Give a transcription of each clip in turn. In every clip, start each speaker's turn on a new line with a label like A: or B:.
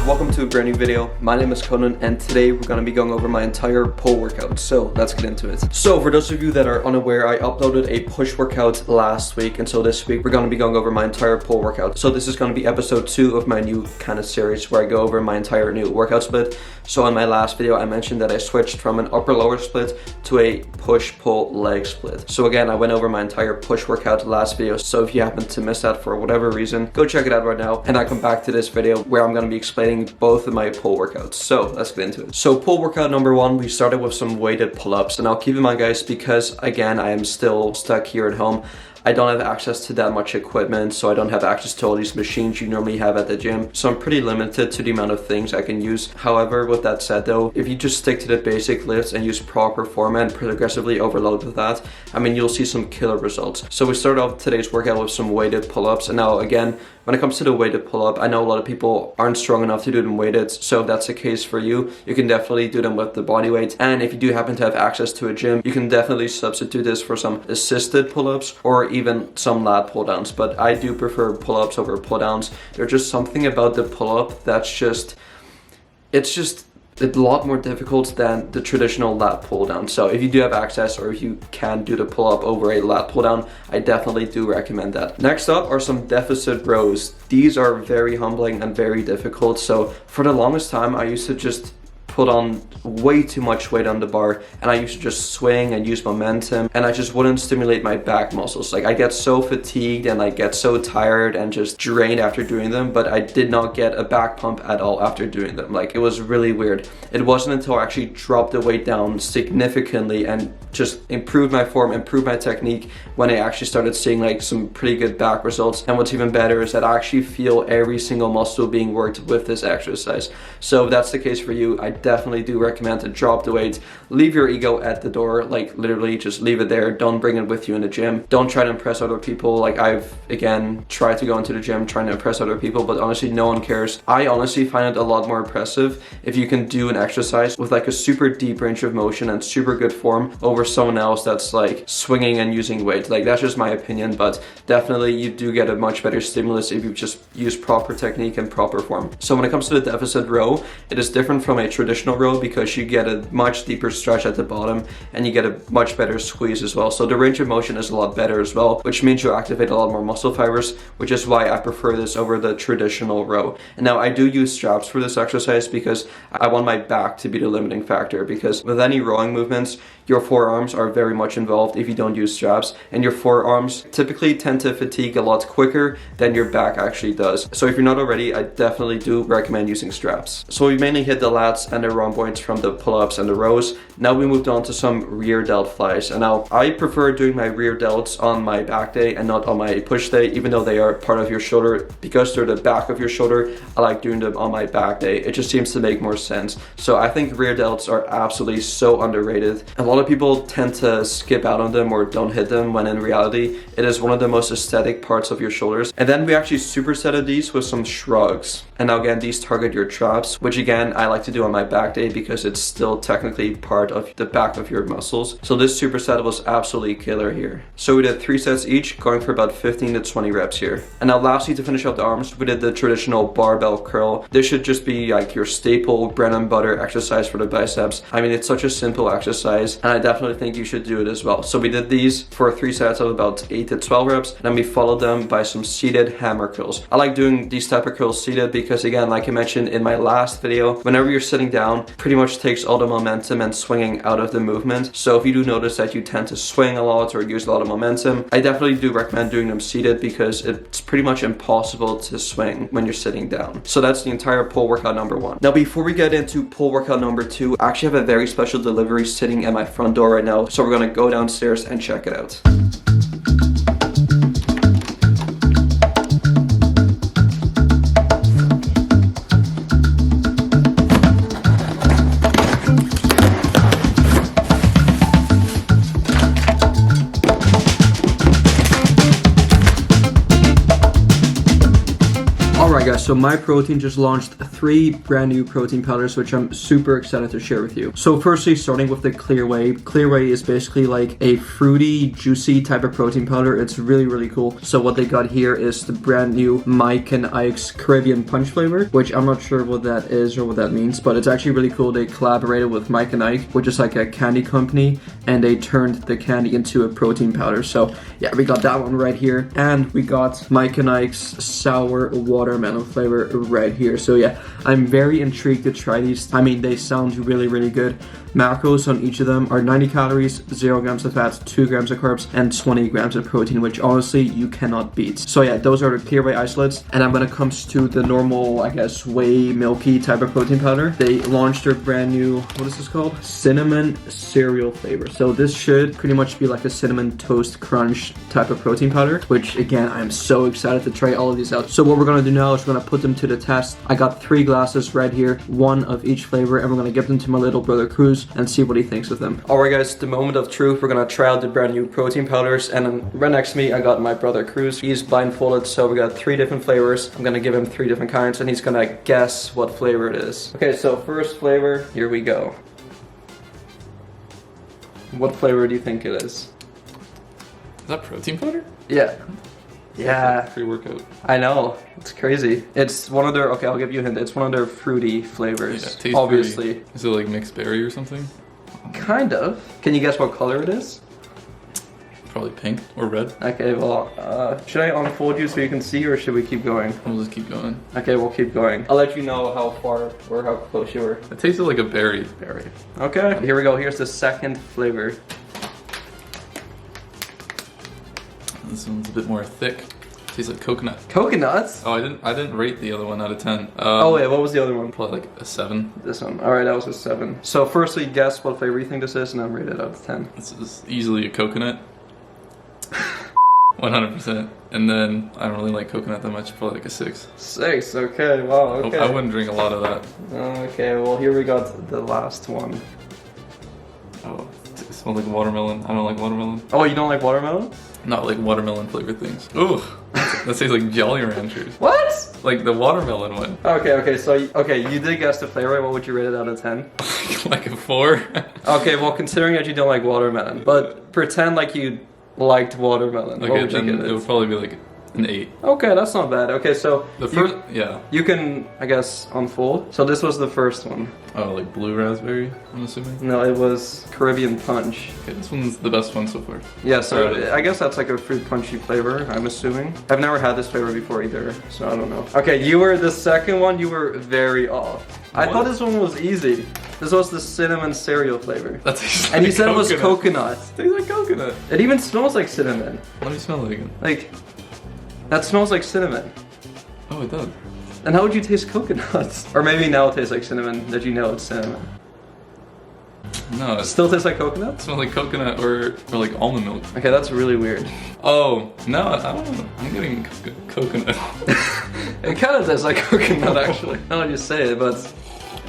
A: welcome to a brand new video. My name is Cohnan and today we're going to be going over my entire pull workout, so let's get into it. So for those of you that are unaware, I uploaded a push workout last week, and so this week we're going to be going over my entire pull workout. So this is going to be episode 2 of my new kind of series where I go over my entire new workout split. So in my last video I mentioned that I switched from an upper lower split to a push pull leg split. So again, I went over my entire push workout last video, so if you happen to miss that for whatever reason, go check it out right now, and I come back to this video where I'm going to be explaining both of my pull workouts. So let's get into it. So pull workout number 1, we started with some weighted pull-ups, and I'll keep in mind guys, because again I am still stuck here at home, I don't have access to that much equipment, so I don't have access to all these machines you normally have at the gym. So I'm pretty limited to the amount of things I can use. However, with that said though, if you just stick to the basic lifts and use proper form and progressively overload with that, I mean, you'll see some killer results. So we start off today's workout with some weighted pull-ups. And now again, when it comes to the weighted pull-up, I know a lot of people aren't strong enough to do them weighted. So if that's the case for you, you can definitely do them with the body weight. And if you do happen to have access to a gym, you can definitely substitute this for some assisted pull-ups or even some lat pull-downs. But I do prefer pull-ups over pull-downs. There's just something about the pull-up that's just, it's just a lot more difficult than the traditional lat pull down. So if you do have access, or if you can do the pull up over a lat pull down, I definitely do recommend that. Next up are some deficit rows. These are very humbling and very difficult. So for the longest time, I used to just put on way too much weight on the bar, and I used to just swing and use momentum, and I just wouldn't stimulate my back muscles. Like, I get so fatigued and I get so tired and just drained after doing them, but I did not get a back pump at all after doing them. Like, it was really weird. It wasn't until I actually dropped the weight down significantly and just improved my form, improved my technique, when I actually started seeing like some pretty good back results. And what's even better is that I actually feel every single muscle being worked with this exercise. So if that's the case for you, I definitely do recommend to drop the weight, leave your ego at the door, like literally just leave it there. Don't bring it with you in the gym. Don't try to impress other people. Like, I've again tried to go into the gym trying to impress other people, but honestly no one cares. I honestly find it a lot more impressive if you can do an exercise with like a super deep range of motion and super good form over someone else that's like swinging and using weight. Like, that's just my opinion, but definitely you do get a much better stimulus if you just use proper technique and proper form. So when it comes to the deficit row, it is different from a traditional row because you get a much deeper stretch at the bottom and you get a much better squeeze as well. So the range of motion is a lot better as well, which means you activate a lot more muscle fibers, which is why I prefer this over the traditional row. And now I do use straps for this exercise because I want my back to be the limiting factor, because with any rowing movements, your forearms are very much involved if you don't use straps, and your forearms typically tend to fatigue a lot quicker than your back actually does. So if you're not already, I definitely do recommend using straps. So we mainly hit the lats and the rhomboids from the pull-ups and the rows. Now we moved on to some rear delt flies, and now I prefer doing my rear delts on my back day and not on my push day, even though they are part of your shoulder. Because they're the back of your shoulder, I like doing them on my back day. It just seems to make more sense. So I think rear delts are absolutely so underrated. A lot of people tend to skip out on them or don't hit them, when in reality it is one of the most aesthetic parts of your shoulders. And then we actually supersetted these with some shrugs. And now again, these target your traps, which again I like to do on my back day because it's still technically part of the back of your muscles. So this superset was absolutely killer here. So we did 3 sets each, going for about 15 to 20 reps here. And now lastly, to finish out the arms, we did the traditional barbell curl. This should just be like your staple bread and butter exercise for the biceps. I mean, it's such a simple exercise, and I definitely think you should do it as well. So we did these for 3 sets of about 8 to 12 reps, and then we followed them by some seated hammer curls. I like doing these type of curls seated because again, like I mentioned in my last video, whenever you're sitting down, pretty much takes all the momentum and swinging out of the movement. So if you do notice that you tend to swing a lot or use a lot of momentum, I definitely do recommend doing them seated because it's pretty much impossible to swing when you're sitting down. So that's the entire pull workout number 1. Now before we get into pull workout number 2, I actually have a very special delivery sitting at my front door right now, so we're gonna go downstairs and check it out. Alright guys, so so Myprotein just launched 3 brand new protein powders, which I'm super excited to share with you. So firstly, starting with the Clear Whey. Clear Whey is basically like a fruity, juicy type of protein powder. It's really, really cool. So what they got here is the brand new Mike and Ike's Caribbean Punch flavor, which I'm not sure what that is or what that means, but it's actually really cool. They collaborated with Mike and Ike, which is like a candy company, and they turned the candy into a protein powder. So yeah, we got that one right here, and we got Mike and Ike's sour watermelon flavor right here. So yeah, I'm very intrigued to try these. I mean, they sound really, really good. Macros on each of them are 90 calories, 0 grams of fat, 2 grams of carbs, and 20 grams of protein, which honestly you cannot beat. So yeah, those are the Clear Whey isolates. And then when it comes to the normal, I guess, whey milky type of protein powder, they launched their brand new, what is this called? Cinnamon cereal flavor. So this should pretty much be like a cinnamon toast crunch type of protein powder, which again, I'm so excited to try all of these out. So what we're gonna do now is we're gonna put them to the test. I got 3 glasses right here, 1 of each flavor, and we're gonna give them to my little brother Cruz and see what he thinks of them. Alright guys, the moment of truth. We're gonna try out the brand new protein powders, and right next to me I got my brother Cruz. He's blindfolded, so we got 3 different flavors. I'm gonna give him 3 different kinds, and he's gonna guess what flavor it is. Okay, so first flavor, here we go. What flavor do you think it is?
B: Is that protein powder?
A: Yeah. Yeah.
B: Pre-workout.
A: I know. It's crazy. It's one of their, okay, I'll give you a hint. It's one of their fruity flavors.
B: Yeah, it tastes
A: obviously.
B: Fruity. Is it like mixed berry or something?
A: Kind of. Can you guess what color it is?
B: Probably pink or red.
A: Okay, well, should I unfold you so you can see, or should we keep going?
B: We'll just keep going.
A: Okay, we'll keep going. I'll let you know how far or how close you were.
B: It tasted like a berry.
A: Berry. Okay, here we go. Here's the second flavor.
B: This one's a bit more thick. Tastes like coconut.
A: Coconuts?
B: Oh, I didn't rate the other one out of 10.
A: Oh wait, what was the other one?
B: Probably like a 7.
A: This one. Alright, that was a 7. So firstly, guess what flavor you think this is, and then rate it out of 10.
B: This is easily a coconut. 100%. And then I don't really like coconut that much, probably like a 6.
A: 6, okay, wow, okay.
B: I wouldn't drink a lot of that.
A: Okay, well here we got the last one.
B: Oh, it smells like watermelon. I don't like watermelon.
A: Oh, you don't like watermelon?
B: Not like watermelon flavored things. Ooh, that tastes like Jolly Ranchers.
A: What?
B: Like the watermelon one.
A: Okay, so, you did guess the flavor. What would you rate it out of 10?
B: Like a 4.
A: Okay, well, considering that you don't like watermelon, but pretend like you liked watermelon.
B: Okay,
A: what would
B: then
A: you give
B: it would probably be like an 8.
A: Okay, that's not bad. Okay, so
B: the first, yeah.
A: You can, I guess, unfold. So this was the first one.
B: Oh, like blue raspberry, I'm assuming?
A: No, it was Caribbean Punch.
B: Okay, this one's the best one so far.
A: Yeah, so I guess that's like a fruit punchy flavor, I'm assuming. I've never had this flavor before either, so I don't know. Okay, you were the second one, you were very off. I thought this one was easy. This was the cinnamon cereal flavor.
B: That tastes like
A: and you said
B: coconut.
A: It was coconut.
B: It tastes like coconut.
A: It even smells like cinnamon.
B: Let me smell it again.
A: Like, that smells like cinnamon.
B: Oh, it does.
A: And how would you taste coconut? Or maybe now it tastes like cinnamon, that you know it's cinnamon.
B: No,
A: It still tastes like coconut?
B: It smells like coconut or like almond milk.
A: Okay, that's really weird.
B: Oh, no, I don't know. I'm getting coconut.
A: It kind of tastes like coconut, actually. Now that you say it, but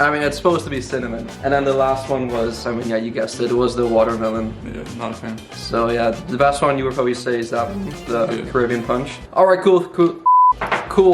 A: I mean, it's supposed to be cinnamon. And then the last one was, I mean, yeah, you guessed it, it was the watermelon.
B: Yeah, not a fan.
A: So yeah, the best one you would probably say is that one, the
B: Yeah.
A: Caribbean Punch. All right, cool,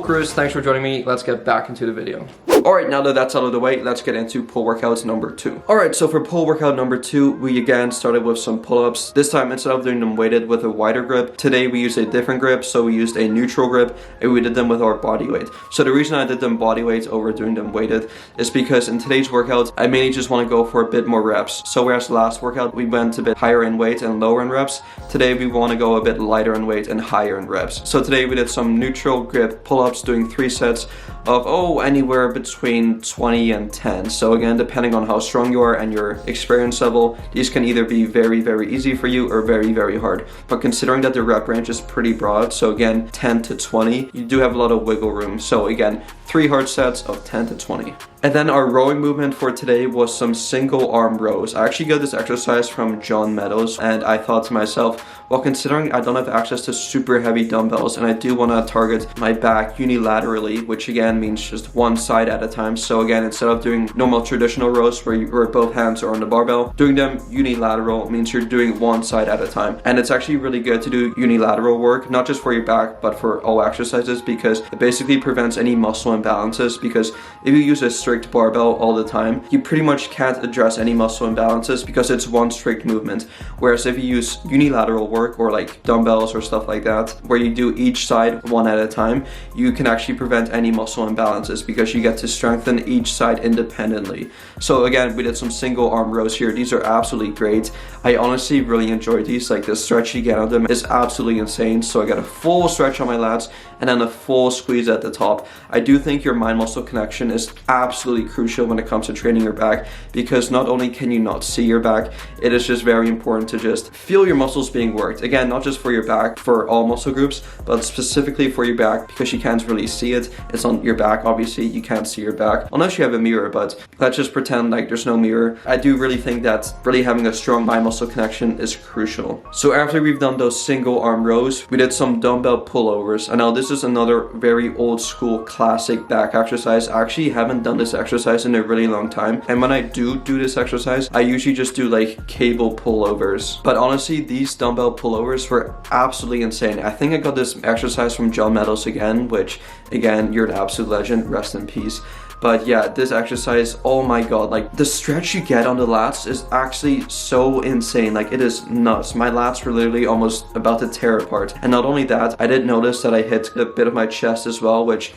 A: Cruz. Thanks for joining me. Let's get back into the video. Alright, now that that's out of the way, let's get into pull workouts number 2. Alright, so for pull workout number 2, we again started with some pull-ups. This time, instead of doing them weighted with a wider grip, today we used a different grip, so we used a neutral grip, and we did them with our body weight. So the reason I did them body weight over doing them weighted is because in today's workout, I mainly just want to go for a bit more reps. So whereas last workout, we went a bit higher in weight and lower in reps, today we want to go a bit lighter in weight and higher in reps. So today we did some neutral grip pull-ups, doing 3 sets of, anywhere between 20 and 10. So again, depending on how strong you are and your experience level, these can either be very, very easy for you or very, very hard. But considering that the rep range is pretty broad, so again, 10 to 20, you do have a lot of wiggle room. So again, 3 hard sets of 10 to 20. And then our rowing movement for today was some single arm rows. I actually got this exercise from John Meadows, and I thought to myself, well, considering I don't have access to super heavy dumbbells and I do want to target my back unilaterally, which again, again means just one side at a time. So again, instead of doing normal traditional rows where both hands are on the barbell, doing them unilateral means you're doing one side at a time. And it's actually really good to do unilateral work, not just for your back, but for all exercises, because it basically prevents any muscle imbalances. Because if you use a strict barbell all the time, you pretty much can't address any muscle imbalances because it's one strict movement. Whereas if you use unilateral work or like dumbbells or stuff like that, where you do each side one at a time, you can actually prevent any muscle imbalances because you get to strengthen each side independently. So again, we did some single arm rows here. These are absolutely great. I honestly really enjoyed these. Like the stretch you get on them is absolutely insane. So I got a full stretch on my lats and then a full squeeze at the top. I do think your mind muscle connection is absolutely crucial when it comes to training your back, because not only can you not see your back, it is just very important to just feel your muscles being worked. Again, not just for your back, for all muscle groups, but specifically for your back, because you can't really see it. It's on your back, obviously you can't see your back unless you have a mirror, but let's just pretend like there's no mirror. I do really think that really having a strong mind muscle connection is crucial. So after we've done those single arm rows, we did some dumbbell pullovers. And now this is another very old school classic back exercise. I actually haven't done this exercise in a really long time, and when I do this exercise, I usually just do like cable pullovers. But honestly, these dumbbell pullovers were absolutely insane. I think I got this exercise from John Meadows again, which again, you're an absolute legend, rest in peace. But yeah, this exercise, oh my god, like the stretch you get on the lats is actually so insane. Like it is nuts. My lats were literally almost about to tear apart. And not only that, I did notice that I hit a bit of my chest as well, which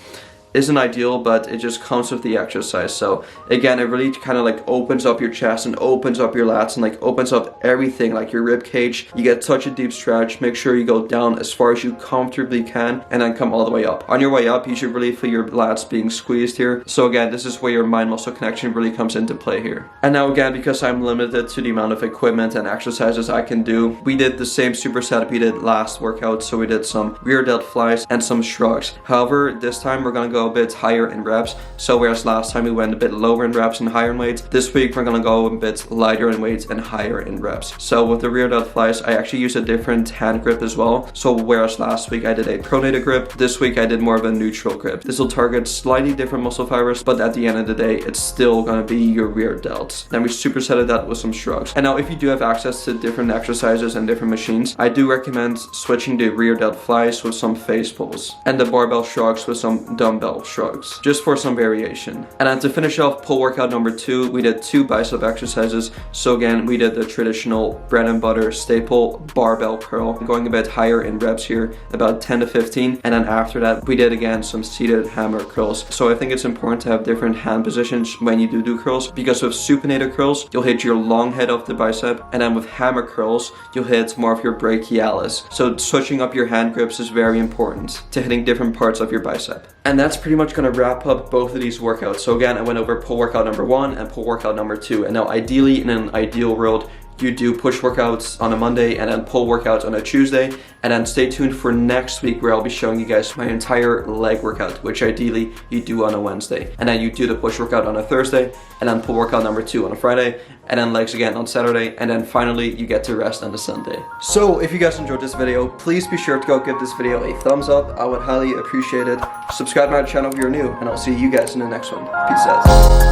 A: isn't ideal, but it just comes with the exercise. So again, it really kind of like opens up your chest and opens up your lats and like opens up everything, like your rib cage. You get such a deep stretch. Make sure you go down as far as you comfortably can and then come all the way up. On your way up, you should really feel your lats being squeezed here. So again, this is where your mind muscle connection really comes into play here. And now again, because I'm limited to the amount of equipment and exercises I can do, we did the same superset we did last workout. So we did some rear delt flies and some shrugs. However, this time we're gonna go a bit higher in reps. So whereas last time we went a bit lower in reps and higher in weights, this week we're gonna go a bit lighter in weights and higher in reps. So with the rear delt flies, I actually use a different hand grip as well. So whereas last week I did a pronated grip, this week I did more of a neutral grip. This will target slightly different muscle fibers, but at the end of the day, it's still gonna be your rear delts. Then we supersetted that with some shrugs. And now if you do have access to different exercises and different machines, I do recommend switching the rear delt flies with some face pulls and the barbell shrugs with some dumbbell shrugs, just for some variation. And then to finish off pull workout number 2, we did 2 bicep exercises. So again, we did the traditional bread and butter staple barbell curl, going a bit higher in reps here, about 10 to 15. And then after that, we did again some seated hammer curls. So I think it's important to have different hand positions when you do curls, because with supinated curls, you'll hit your long head of the bicep, and then with hammer curls, you'll hit more of your brachialis. So switching up your hand grips is very important to hitting different parts of your bicep. And that's pretty much going to wrap up both of these workouts. So again, I went over pull workout number 1 and pull workout number 2. And now ideally, in an ideal world, you do push workouts on a Monday and then pull workouts on a Tuesday. And then stay tuned for next week, where I'll be showing you guys my entire leg workout, which ideally you do on a Wednesday. And then you do the push workout on a Thursday, and then pull workout number 2 on a Friday, and then legs again on Saturday, and then finally you get to rest on a Sunday. So if you guys enjoyed this video, please be sure to go give this video a thumbs up. I would highly appreciate it. Subscribe to my channel if you're new, and I'll see you guys in the next one. Peace out.